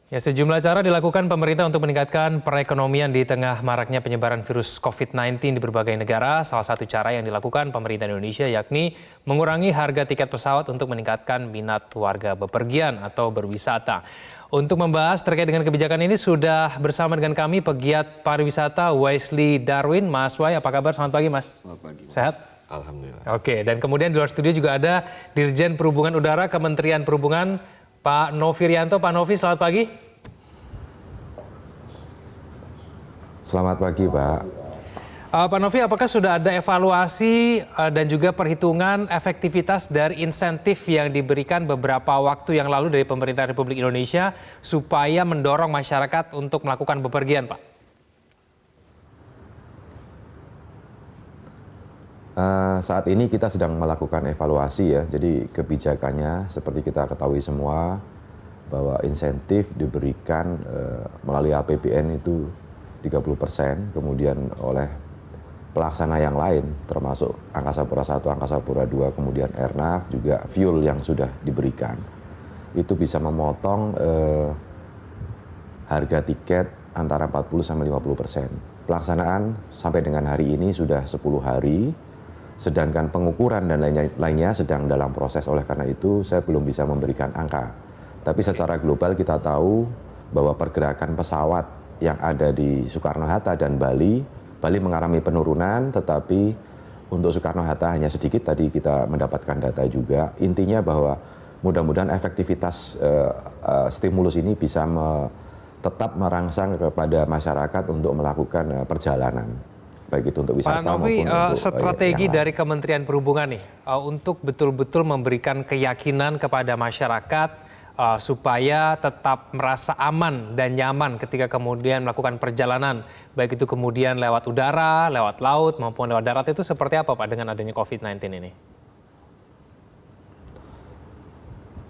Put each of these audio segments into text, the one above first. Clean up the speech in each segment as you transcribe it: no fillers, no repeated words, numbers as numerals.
Ya, sejumlah cara dilakukan pemerintah untuk meningkatkan perekonomian di tengah maraknya penyebaran virus COVID-19 di berbagai negara. Salah satu cara yang dilakukan pemerintah Indonesia yakni mengurangi harga tiket pesawat untuk meningkatkan minat warga bepergian atau berwisata. Untuk membahas terkait dengan kebijakan ini sudah bersama dengan kami pegiat pariwisata Wesley Darwin. Mas Way, apa kabar? Selamat pagi, Mas. Selamat pagi, Mas. Sehat? Alhamdulillah. Oke, dan kemudian di luar studio juga ada Dirjen Perhubungan Udara Kementerian Perhubungan, Pak Novi Rianto. Pak Novi, selamat pagi. Selamat pagi, Pak. Pak Novi, apakah sudah ada evaluasi dan juga perhitungan efektivitas dari insentif yang diberikan beberapa waktu yang lalu dari pemerintah Republik Indonesia supaya mendorong masyarakat untuk melakukan bepergian, Pak? Saat ini kita sedang melakukan evaluasi ya, jadi kebijakannya seperti kita ketahui semua bahwa insentif diberikan melalui APBN itu 30%, kemudian oleh pelaksana yang lain termasuk Angkasa Pura I, Angkasa Pura II, kemudian Airnav, juga fuel yang sudah diberikan. Itu bisa memotong harga tiket antara 40-50%. Pelaksanaan sampai dengan hari ini sudah 10 hari, sedangkan pengukuran dan lainnya sedang dalam proses. Oleh karena itu saya belum bisa memberikan angka. Tapi secara global kita tahu bahwa pergerakan pesawat yang ada di Soekarno-Hatta dan Bali mengalami penurunan, tetapi untuk Soekarno-Hatta hanya sedikit. Tadi kita mendapatkan data juga. Intinya bahwa mudah-mudahan efektivitas stimulus ini bisa tetap merangsang kepada masyarakat untuk melakukan perjalanan. Baik itu untuk wisata Pak Novi, maupun untuk strategi dari Kementerian Perhubungan nih untuk betul-betul memberikan keyakinan kepada masyarakat supaya tetap merasa aman dan nyaman ketika kemudian melakukan perjalanan, baik itu kemudian lewat udara, lewat laut maupun lewat darat, itu seperti apa Pak dengan adanya COVID-19 ini?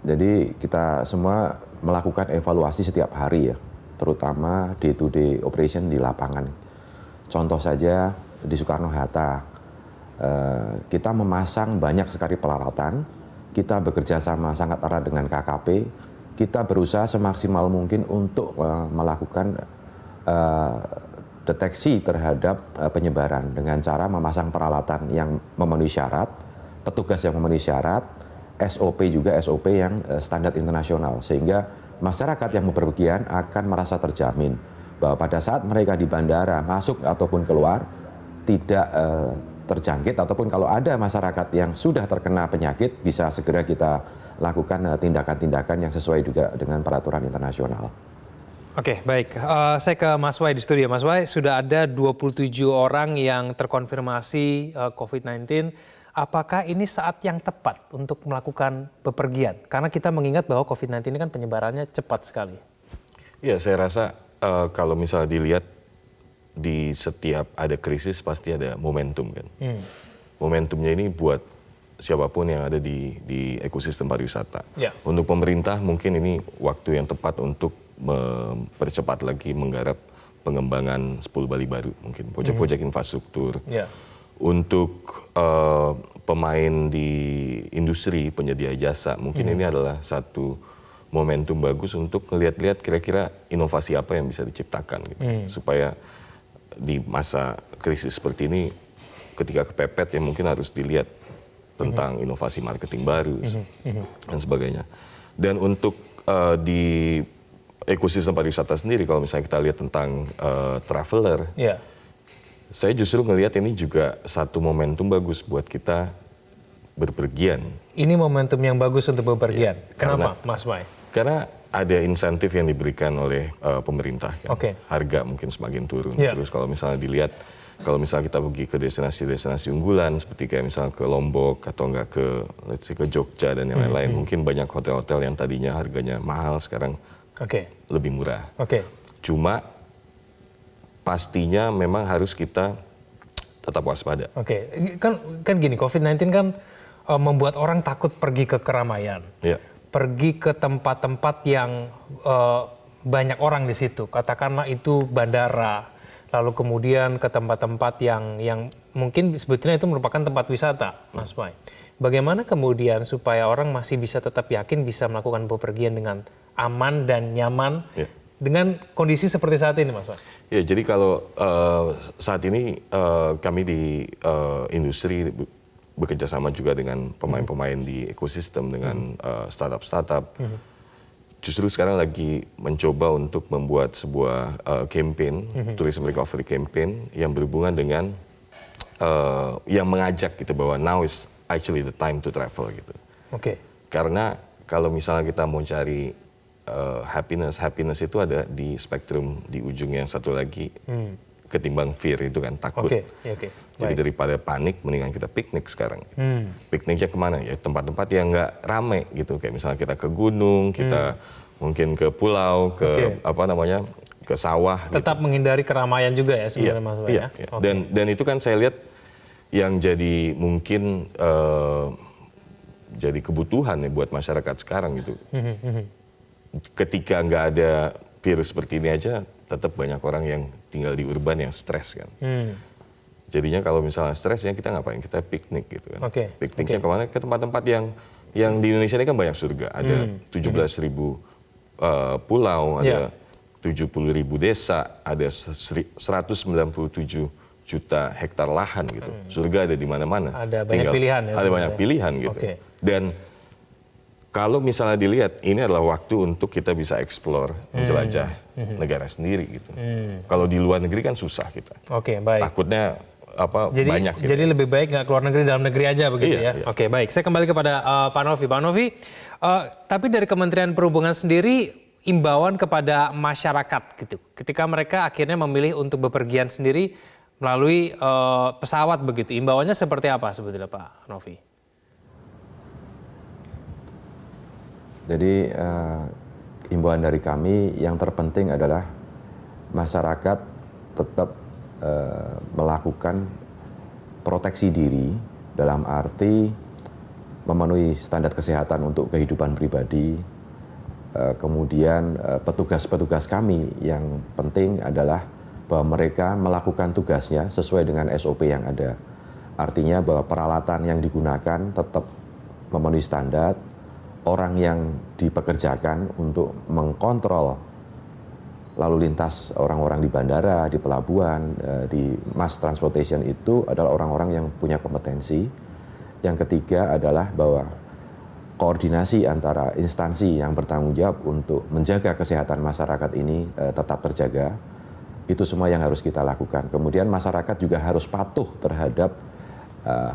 Jadi kita semua melakukan evaluasi setiap hari ya, terutama day-to-day operation di lapangan. Contoh saja di Soekarno-Hatta, kita memasang banyak sekali peralatan, kita bekerja sama sangat erat dengan KKP, kita berusaha semaksimal mungkin untuk melakukan deteksi terhadap penyebaran dengan cara memasang peralatan yang memenuhi syarat, petugas yang memenuhi syarat, SOP juga SOP yang standar internasional, sehingga masyarakat yang bepergian akan merasa terjamin bahwa pada saat mereka di bandara masuk ataupun keluar tidak terjangkit, ataupun kalau ada masyarakat yang sudah terkena penyakit bisa segera kita lakukan tindakan-tindakan yang sesuai juga dengan peraturan internasional. Oke, baik. Saya ke Mas Way di studio. Mas Way, sudah ada 27 orang yang terkonfirmasi COVID-19. Apakah ini saat yang tepat untuk melakukan bepergian? Karena kita mengingat bahwa COVID-19 ini kan penyebarannya cepat sekali. Ya, saya rasa kalau misalnya dilihat di setiap ada krisis pasti ada momentum kan. Momentumnya ini buat siapapun yang ada di ekosistem pariwisata. Ya. Untuk pemerintah mungkin ini waktu yang tepat untuk mempercepat lagi menggarap pengembangan 10 Bali baru, mungkin proyek-proyek infrastruktur. Ya. Untuk pemain di industri penyedia jasa, mungkin ini adalah satu momentum bagus untuk melihat-lihat kira-kira inovasi apa yang bisa diciptakan gitu. Supaya di masa krisis seperti ini ketika kepepet ya mungkin harus dilihat tentang inovasi marketing baru dan sebagainya. Dan untuk di ekosistem pariwisata sendiri kalau misalnya kita lihat tentang traveler, saya justru ngelihat ini juga satu momentum bagus buat kita berpergian. Ini momentum yang bagus untuk bepergian. Kenapa, Mas May? Karena ada insentif yang diberikan oleh pemerintah. Kan? Harga mungkin semakin turun. Terus kalau misalnya dilihat, kalau misalnya kita pergi ke destinasi-destinasi unggulan, seperti kayak misalnya ke Lombok atau enggak ke Jogja dan yang lain-lain, mungkin banyak hotel-hotel yang tadinya harganya mahal, sekarang lebih murah. Cuma pastinya memang harus kita tetap waspada. Kan gini, COVID-19 kan membuat orang takut pergi ke keramaian. Pergi ke tempat-tempat yang banyak orang di situ, katakanlah itu bandara, lalu kemudian ke tempat-tempat yang mungkin sebetulnya itu merupakan tempat wisata, Mas May. bagaimana kemudian supaya orang masih bisa tetap yakin bisa melakukan bepergian dengan aman dan nyaman dengan kondisi seperti saat ini, Mas Wan? Ya, jadi kalau saat ini kami di industri bekerja sama juga dengan pemain-pemain di ekosistem, dengan startup-startup. Justru sekarang lagi mencoba untuk membuat sebuah campaign, tourism recovery campaign yang berhubungan dengan yang mengajak gitu bahwa now is actually the time to travel gitu. Oke. Karena kalau misalnya kita mau cari happiness itu ada di spektrum di ujung yang satu lagi ketimbang fear itu kan, takut. Jadi daripada panik, mendingan kita piknik sekarang. Pikniknya kemana? Ya tempat-tempat yang nggak rame gitu. Kayak misalnya kita ke gunung, kita mungkin ke pulau, ke ke sawah. Tetap gitu. menghindari keramaian juga ya sebenarnya, Mas Wan, ya? Dan itu kan saya lihat yang jadi mungkin jadi kebutuhan ya buat masyarakat sekarang gitu. Ketika nggak ada virus seperti ini aja, tetap banyak orang yang tinggal di urban yang stres kan. Jadinya kalau misalnya stres ya kita ngapain? Kita piknik gitu kan. Pikniknya kemana? Ke tempat-tempat yang di Indonesia ini kan banyak surga. Ada 17.000 pulau, ada 70.000 desa, ada 197 juta hektar lahan gitu. Surga ada di mana-mana. Ada banyak pilihan ya. Ada banyak pilihan gitu. Dan kalau misalnya dilihat, ini adalah waktu untuk kita bisa explore, menjelajah negara sendiri gitu. Kalau di luar negeri kan susah kita. Baik. Takutnya banyak gitu. Jadi lebih baik nggak keluar negeri, dalam negeri aja begitu ya? Oke, baik. Saya kembali kepada Pak Novi. Pak Novi, tapi dari Kementerian Perhubungan sendiri, imbauan kepada masyarakat gitu. Ketika mereka akhirnya memilih untuk bepergian sendiri melalui pesawat begitu. Imbauannya seperti apa sebetulnya Pak Novi? Jadi imbauan dari kami yang terpenting adalah masyarakat tetap melakukan proteksi diri dalam arti memenuhi standar kesehatan untuk kehidupan pribadi. Kemudian petugas-petugas kami yang penting adalah bahwa mereka melakukan tugasnya sesuai dengan SOP yang ada. Artinya bahwa peralatan yang digunakan tetap memenuhi standar. Orang yang dipekerjakan untuk mengkontrol lalu lintas orang-orang di bandara, di pelabuhan, di mass transportation itu adalah orang-orang yang punya kompetensi. Yang ketiga adalah bahwa koordinasi antara instansi yang bertanggung jawab untuk menjaga kesehatan masyarakat ini tetap terjaga. Itu semua yang harus kita lakukan. Kemudian masyarakat juga harus patuh terhadap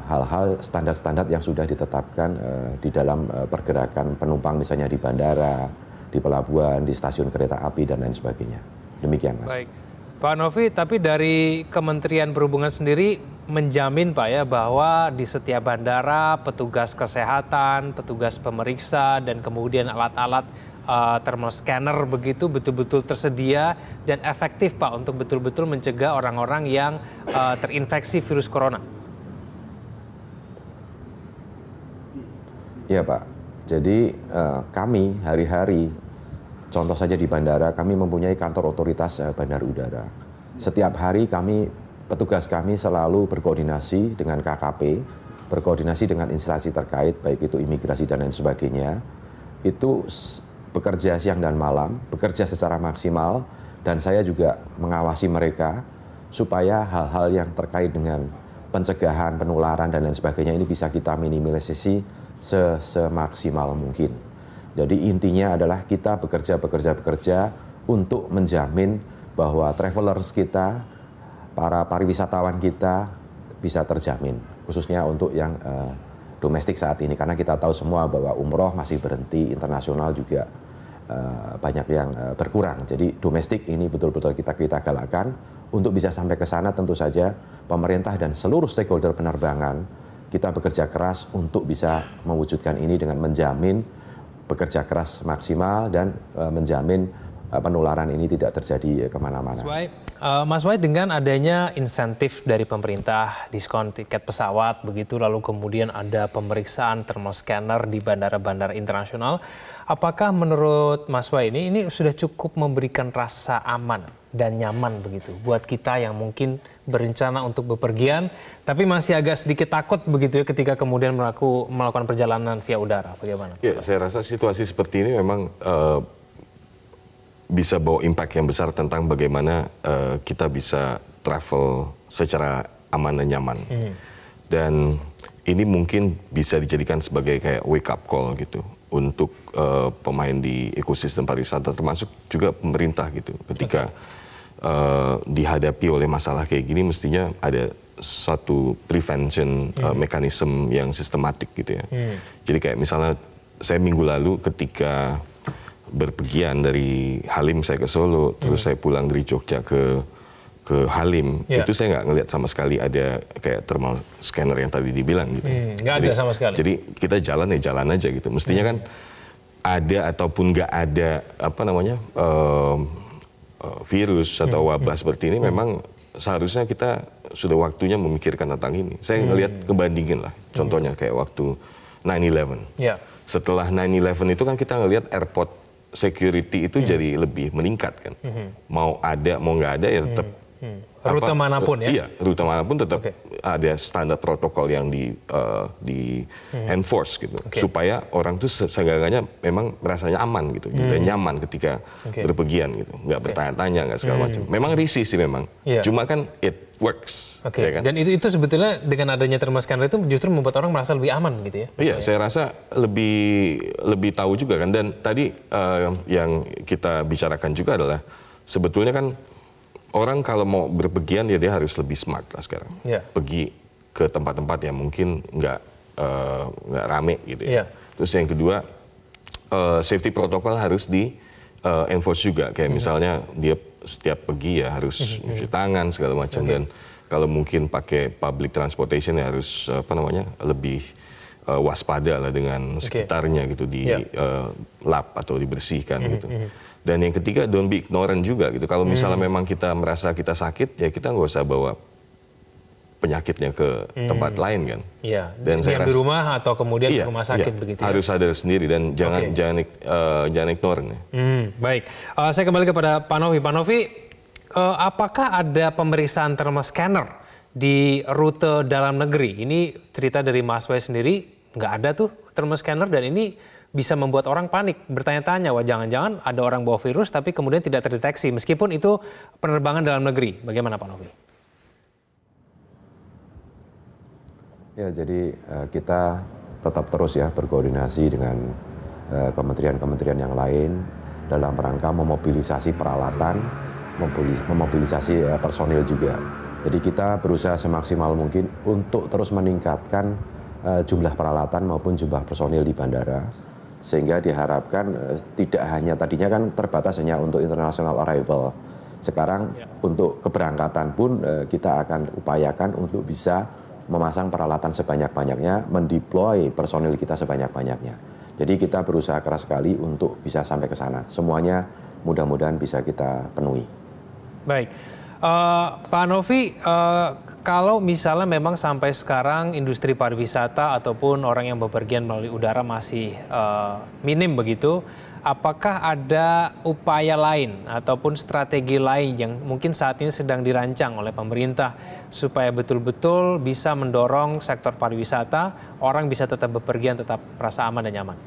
hal-hal standar-standar yang sudah ditetapkan di dalam pergerakan penumpang misalnya di bandara, di pelabuhan, di stasiun kereta api dan lain sebagainya. Demikian, Mas. Baik. Pak Novi, tapi dari Kementerian Perhubungan sendiri menjamin Pak ya bahwa di setiap bandara petugas kesehatan, petugas pemeriksa dan kemudian alat-alat thermal scanner begitu betul-betul tersedia dan efektif Pak untuk betul-betul mencegah orang-orang yang terinfeksi virus corona. Iya Pak, jadi kami hari-hari, contoh saja di bandara, kami mempunyai kantor otoritas bandar udara. Setiap hari petugas kami selalu berkoordinasi dengan KKP, berkoordinasi dengan instansi terkait, baik itu imigrasi dan lain sebagainya. Itu bekerja siang dan malam, bekerja secara maksimal, dan saya juga mengawasi mereka supaya hal-hal yang terkait dengan pencegahan, penularan dan lain sebagainya ini bisa kita minimalisasi semaksimal mungkin. Jadi intinya adalah kita bekerja untuk menjamin bahwa travelers kita, para pariwisatawan kita bisa terjamin, khususnya untuk yang domestik saat ini. Karena kita tahu semua bahwa umroh masih berhenti, internasional juga banyak yang berkurang. Jadi domestik ini betul-betul kita galakkan untuk bisa sampai ke sana. Tentu saja pemerintah dan seluruh stakeholder penerbangan kita bekerja keras untuk bisa mewujudkan ini dengan menjamin bekerja keras maksimal dan menjamin penularan ini tidak terjadi kemana-mana. Mas Wai, dengan adanya insentif dari pemerintah, diskon tiket pesawat begitu, lalu kemudian ada pemeriksaan thermal scanner di bandara-bandara internasional, apakah menurut Mas Wai ini sudah cukup memberikan rasa aman dan nyaman begitu buat kita yang mungkin berencana untuk bepergian, tapi masih agak sedikit takut begitu ya ketika kemudian melakukan perjalanan via udara, bagaimana? Ya, saya rasa situasi seperti ini memang bisa bawa impact yang besar tentang bagaimana kita bisa travel secara aman dan nyaman. Dan ini mungkin bisa dijadikan sebagai kayak wake up call gitu untuk pemain di ekosistem pariwisata, termasuk juga pemerintah gitu. Ketika dihadapi oleh masalah kayak gini, mestinya ada suatu prevention mekanisme yang sistematik gitu ya. Jadi kayak misalnya saya minggu lalu ketika berpergian dari Halim saya ke Solo, terus saya pulang dari Jogja ke Halim, itu saya nggak ngelihat sama sekali ada kayak thermal scanner yang tadi dibilang gitu. Nggak ada sama sekali. Jadi kita jalan aja gitu. Mestinya kan ada ataupun nggak ada virus atau wabah seperti ini, memang seharusnya kita sudah waktunya memikirkan tentang ini. Saya ngelihat kebandingin lah, contohnya kayak waktu 9/11. Setelah 9/11 itu kan kita ngelihat airport security itu jadi lebih meningkat kan. Mau ada mau nggak ada ya tetap rute manapun ya. Iya, rute manapun tetap ada standar protokol yang di enforce gitu, supaya orang tuh seenggaknya memang rasanya aman gitu, dan nyaman ketika berpergian gitu, nggak bertanya-tanya, nggak segala macam. Memang risih sih memang, cuma kan it works. Ya kan? Dan itu sebetulnya dengan adanya thermal scanner itu justru membuat orang merasa lebih aman gitu ya? Iya, saya rasa lebih tahu juga kan. Dan tadi yang kita bicarakan juga adalah sebetulnya kan orang kalau mau berpergian ya dia harus lebih smart lah sekarang. Pergi ke tempat-tempat yang mungkin nggak rame gitu ya. Terus yang kedua, safety protokol harus di enforce juga. Kayak misalnya dia setiap pergi ya harus cuci tangan segala macam, dan kalau mungkin pakai public transportation ya harus lebih waspada lah dengan sekitarnya gitu, di lap atau dibersihkan gitu. Dan yang ketiga, don't be ignorant juga gitu. Kalau misalnya memang kita merasa kita sakit, ya kita nggak usah bawa penyakitnya ke tempat lain kan. Dan saya di rumah atau kemudian ke rumah sakit begitu. Harus sadar sendiri dan jangan ignore. Baik, saya kembali kepada Pak Novi. Pak Novi, apakah ada pemeriksaan thermal scanner di rute dalam negeri? Ini cerita dari Mas Wai sendiri, nggak ada tuh thermal scanner, dan ini bisa membuat orang panik, bertanya-tanya, wah jangan-jangan ada orang bawa virus tapi kemudian tidak terdeteksi, meskipun itu penerbangan dalam negeri. Bagaimana Pak Novi? Ya, jadi kita tetap terus ya berkoordinasi dengan kementerian-kementerian yang lain dalam rangka memobilisasi peralatan, memobilisasi personil juga. Jadi kita berusaha semaksimal mungkin untuk terus meningkatkan jumlah peralatan maupun jumlah personil di bandara, sehingga diharapkan tidak hanya, tadinya kan terbatas hanya untuk international arrival. Sekarang untuk keberangkatan pun kita akan upayakan untuk bisa memasang peralatan sebanyak-banyaknya, mendeploy personil kita sebanyak-banyaknya. Jadi kita berusaha keras sekali untuk bisa sampai ke sana. Semuanya mudah-mudahan bisa kita penuhi. Baik, Pak Novi, kalau misalnya memang sampai sekarang industri pariwisata ataupun orang yang bepergian melalui udara masih minim begitu, apakah ada upaya lain ataupun strategi lain yang mungkin saat ini sedang dirancang oleh pemerintah supaya betul-betul bisa mendorong sektor pariwisata, orang bisa tetap bepergian, tetap merasa aman dan nyaman?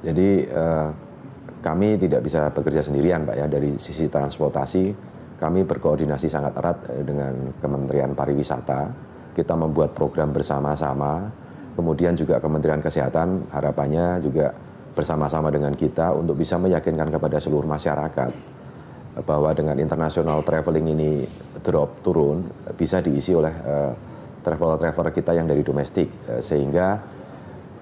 Jadi kami tidak bisa bekerja sendirian, Pak ya. Dari sisi transportasi, kami berkoordinasi sangat erat dengan Kementerian Pariwisata. Kita membuat program bersama-sama. Kemudian juga Kementerian Kesehatan harapannya juga bersama-sama dengan kita untuk bisa meyakinkan kepada seluruh masyarakat bahwa dengan international traveling ini turun, bisa diisi oleh traveler-traveler kita yang dari domestik, sehingga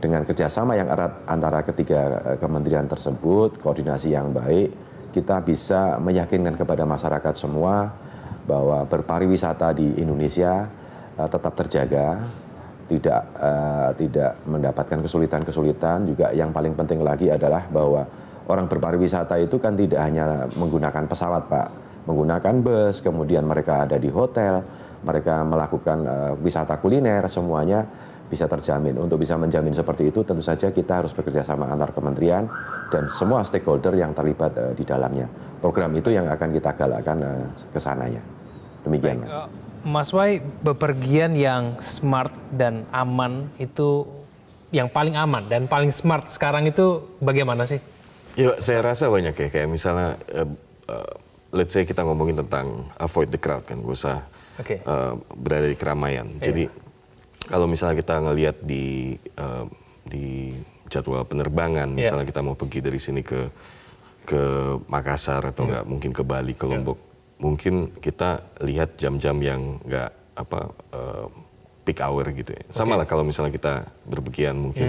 dengan kerjasama yang erat antara ketiga kementerian tersebut, koordinasi yang baik, kita bisa meyakinkan kepada masyarakat semua bahwa berpariwisata di Indonesia tetap terjaga, tidak mendapatkan kesulitan-kesulitan. Juga yang paling penting lagi adalah bahwa orang berpariwisata itu kan tidak hanya menggunakan pesawat, Pak, menggunakan bus, kemudian mereka ada di hotel, mereka melakukan wisata kuliner, semuanya bisa terjamin. Untuk bisa menjamin seperti itu, tentu saja kita harus bekerja sama antar kementerian dan semua stakeholder yang terlibat di dalamnya. Program itu yang akan kita galakkan ke sananya. Demikian, Mas. Mas Wai, bepergian yang smart dan aman itu yang paling aman dan paling smart sekarang itu bagaimana sih? Ya, saya rasa banyak ya. Kayak misalnya, let's say kita ngomongin tentang avoid the crowd kan, gak usah berada di keramaian. Jadi kalau misalnya kita ngelihat di jadwal penerbangan, misalnya kita mau pergi dari sini ke Makassar atau enggak mungkin ke Bali, ke Lombok, mungkin kita lihat jam-jam yang enggak peak hour gitu ya. Sama lah kalau misalnya kita berpergian mungkin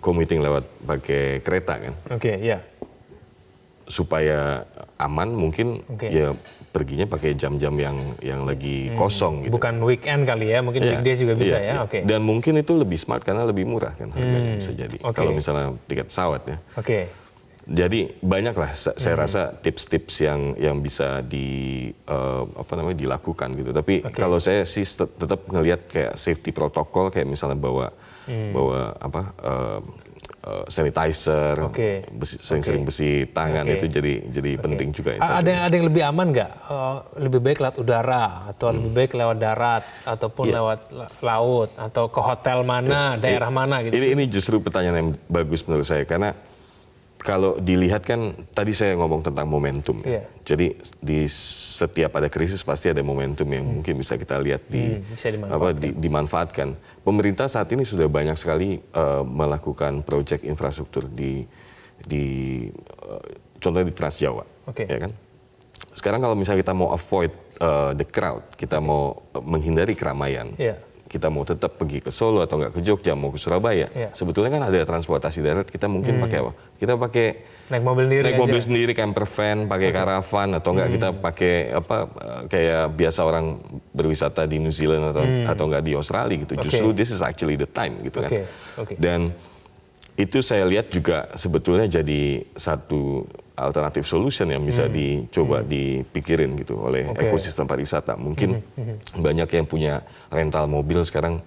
commuting lewat pakai kereta kan. Supaya aman mungkin ya perginya pakai jam-jam yang lagi kosong gitu. Bukan weekend kali ya, mungkin weekdays juga bisa ya. Dan mungkin itu lebih smart karena lebih murah kan harganya bisa jadi. Kalau misalnya tiket pesawat ya. Jadi banyaklah saya rasa tips-tips yang bisa dilakukan gitu. Tapi kalau saya sih tetap ngelihat kayak safety protokol, kayak misalnya bawa sanitizer, sering-sering bersih tangan itu jadi penting juga. Ya, ada yang lebih aman nggak? Lebih baik lewat udara atau lebih baik lewat darat ataupun lewat laut atau ke hotel mana, daerah mana gitu? Ini justru pertanyaan yang bagus menurut saya karena kalau dilihat kan tadi saya ngomong tentang momentum. Jadi di setiap ada krisis pasti ada momentum yang mungkin bisa kita lihat dimanfaatkan. Pemerintah saat ini sudah banyak sekali melakukan proyek infrastruktur contohnya di Trans Jawa, ya kan. Sekarang kalau misalnya kita mau avoid the crowd, kita mau menghindari keramaian. Kita mau tetap pergi ke Solo atau nggak ke Jogja, mau ke Surabaya, sebetulnya kan ada transportasi darat, kita mungkin pakai apa? Kita pakai naik mobil sendiri, camper van, pakai karavan, atau nggak kita pakai kayak biasa orang berwisata di New Zealand atau nggak di Australia gitu. Justru this is actually the time gitu kan. Dan itu saya lihat juga sebetulnya jadi satu alternatif solution yang bisa dicoba dipikirin gitu oleh ekosistem pariwisata. Mungkin banyak yang punya rental mobil sekarang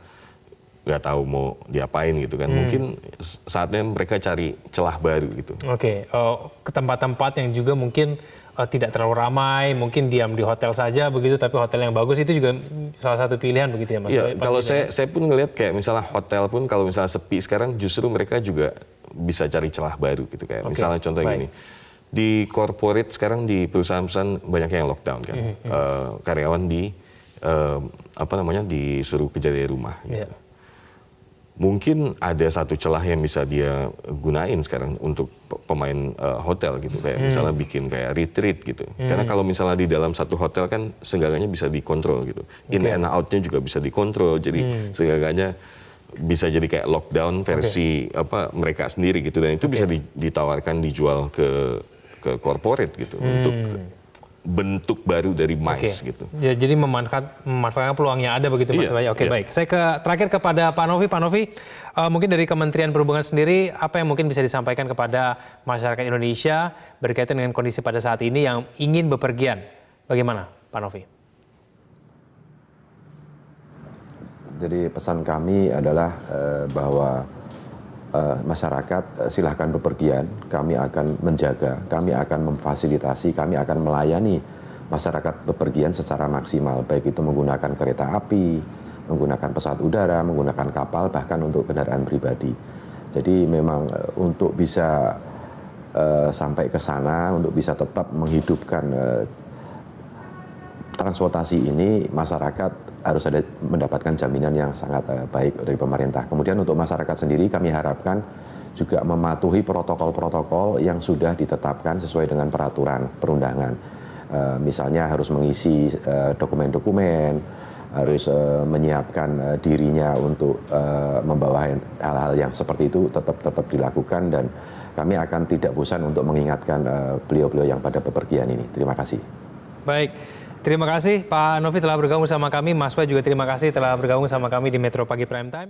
nggak tahu mau diapain gitu kan. Mungkin saatnya mereka cari celah baru gitu. Ke tempat-tempat yang juga mungkin tidak terlalu ramai, mungkin diam di hotel saja begitu, tapi hotel yang bagus itu juga salah satu pilihan begitu ya Mas? Iya, kalau saya pun ngelihat kayak misalnya hotel pun kalau misalnya sepi sekarang justru mereka juga bisa cari celah baru gitu kayak misalnya contoh gini. Di corporate sekarang di perusahaan-perusahaan banyak yang lockdown kan, karyawan disuruh kerja dari rumah. Gitu. Mungkin ada satu celah yang bisa dia gunain sekarang untuk pemain hotel gitu, kayak misalnya bikin kayak retreat gitu. Karena kalau misalnya di dalam satu hotel kan segalanya bisa dikontrol gitu, in and out-nya juga bisa dikontrol, jadi segalanya bisa jadi kayak lockdown versi mereka sendiri gitu, dan itu bisa ditawarkan dijual ke corporate gitu untuk bentuk baru dari MICE gitu. Ya, jadi memanfaatkan peluang yang ada begitu Mas Wai. Baik. Saya terakhir kepada Pak Novi. Pak Novi, mungkin dari Kementerian Perhubungan sendiri apa yang mungkin bisa disampaikan kepada masyarakat Indonesia berkaitan dengan kondisi pada saat ini yang ingin bepergian? Bagaimana Pak Novi? Jadi pesan kami adalah bahwa masyarakat silahkan bepergian, kami akan menjaga, kami akan memfasilitasi, kami akan melayani masyarakat bepergian secara maksimal, baik itu menggunakan kereta api, menggunakan pesawat udara, menggunakan kapal, bahkan untuk kendaraan pribadi. Jadi memang untuk bisa sampai ke sana, untuk bisa tetap menghidupkan transportasi ini, masyarakat harus mendapatkan jaminan yang sangat baik dari pemerintah. Kemudian untuk masyarakat sendiri kami harapkan juga mematuhi protokol-protokol yang sudah ditetapkan sesuai dengan peraturan perundangan. Misalnya harus mengisi dokumen-dokumen, harus menyiapkan dirinya untuk membawa hal-hal yang seperti itu tetap dilakukan, dan kami akan tidak bosan untuk mengingatkan beliau-beliau yang pada bepergian ini. Terima kasih. Baik. Terima kasih Pak Novi telah bergabung sama kami, Mas Pak juga terima kasih telah bergabung sama kami di Metro Pagi Prime Time.